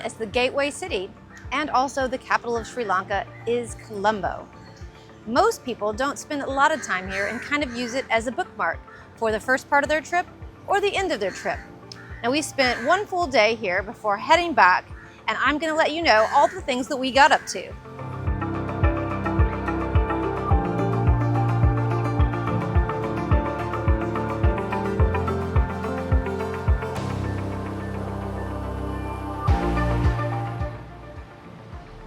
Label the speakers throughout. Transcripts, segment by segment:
Speaker 1: as the gateway city and also the capital of Sri Lanka is Colombo. Most people don't spend a lot of time here and kind of use it as a bookmark for the first part of their trip or the end of their trip. Now we spent one full day here before heading back, and I'm going to let you know all the things that we got up to.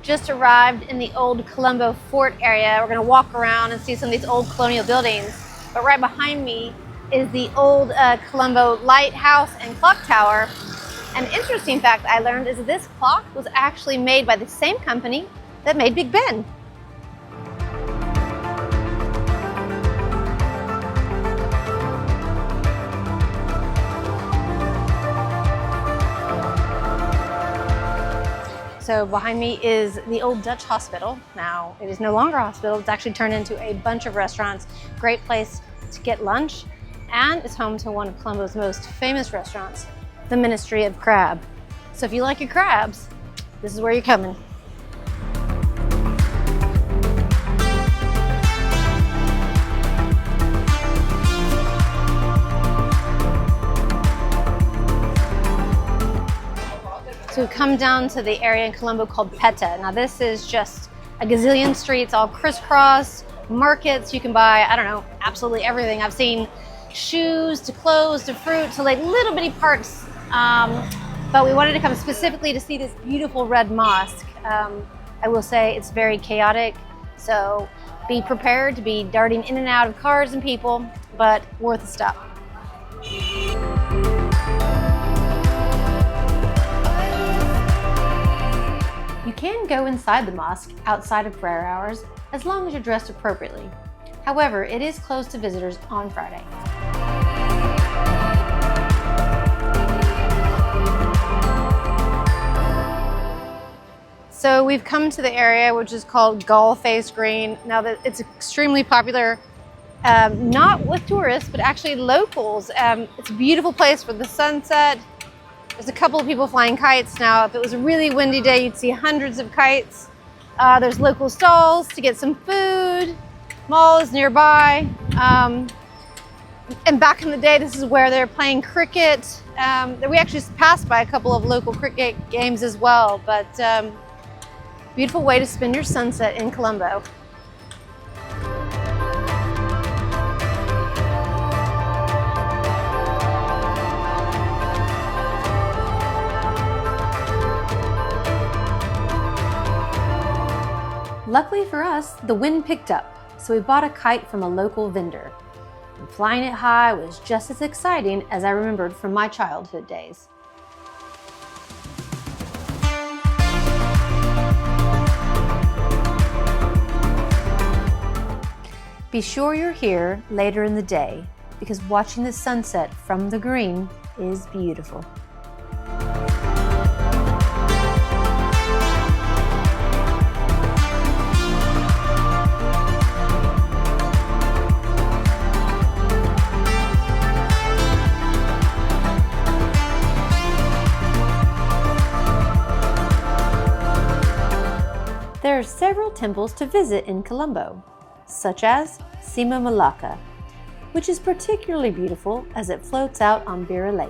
Speaker 1: Just arrived in the old Colombo Fort area. We're going to walk around and see some of these old colonial buildings. But right behind me is the old Colombo lighthouse and clock tower. An interesting fact I learned is that this clock was actually made by the same company that made Big Ben. So behind me is the old Dutch hospital. Now it is no longer a hospital, it's actually turned into a bunch of restaurants. Great place to get lunch, and it's home to one of Colombo's most famous restaurants, the Ministry of Crab. So if you like your crabs, this is where you're coming. So we've come down to the area in Colombo called Pettah. Now this is just a gazillion streets all crisscrossed, markets. You can buy, I don't know, absolutely everything. I've seen shoes to clothes to fruit to like little bitty parks. But we wanted to come specifically to see this beautiful red mosque. I will say it's very chaotic, so be prepared to be darting in and out of cars and people, but worth a stop. You can go inside the mosque outside of prayer hours as long as you're dressed appropriately. However, it is closed to visitors on Friday. So we've come to the area which is called Galle Face Green. Now that it's extremely popular, not with tourists, but actually locals. It's a beautiful place for the sunset. There's a couple of people flying kites now. If it was a really windy day, you'd see hundreds of kites. There's local stalls to get some food, malls nearby. And back in the day, this is where they're playing cricket. We actually passed by a couple of local cricket games as well, but beautiful way to spend your sunset in Colombo. Luckily for us, the wind picked up, so we bought a kite from a local vendor. And flying it high was just as exciting as I remembered from my childhood days. Be sure you're here later in the day, because watching the sunset from the green is beautiful. There are several temples to visit in Colombo, such as Seema Malaka, which is particularly beautiful as it floats out on Beira Lake.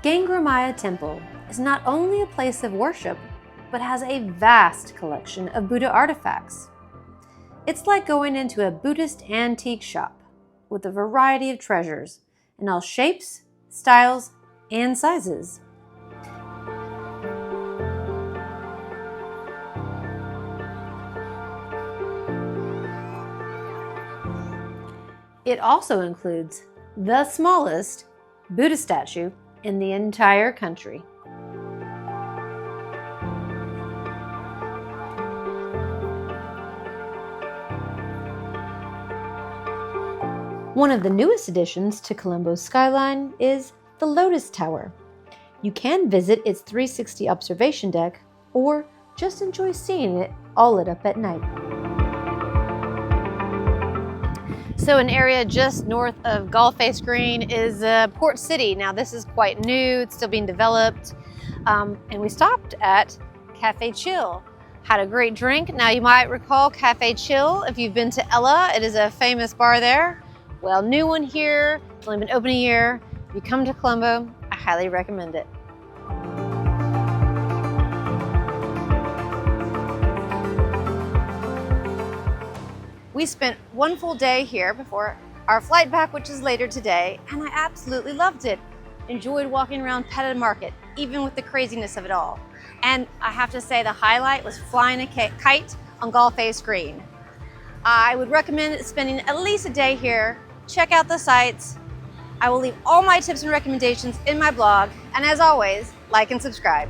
Speaker 1: Gangaramaya Temple is not only a place of worship, but has a vast collection of Buddha artifacts. It's like going into a Buddhist antique shop with a variety of treasures in all shapes, styles, and sizes. It also includes the smallest Buddha statue in the entire country. One of the newest additions to Colombo's skyline is the Lotus Tower. You can visit its 360 observation deck or just enjoy seeing it all lit up at night. So an area just north of Galle Face Green is Port City. Now this is quite new, it's still being developed. And we stopped at Cafe Chill. Had a great drink. Now you might recall Cafe Chill if you've been to Ella. It is a famous bar there. Well, new one here. It's only been open a year. If you come to Colombo, I highly recommend it. We spent one full day here before our flight back, which is later today, and I absolutely loved it. Enjoyed walking around Pettah Market, even with the craziness of it all. And I have to say the highlight was flying a kite on Galle Face Green. I would recommend spending at least a day here. Check out the sites. I will leave all my tips and recommendations in my blog. And as always, like and subscribe.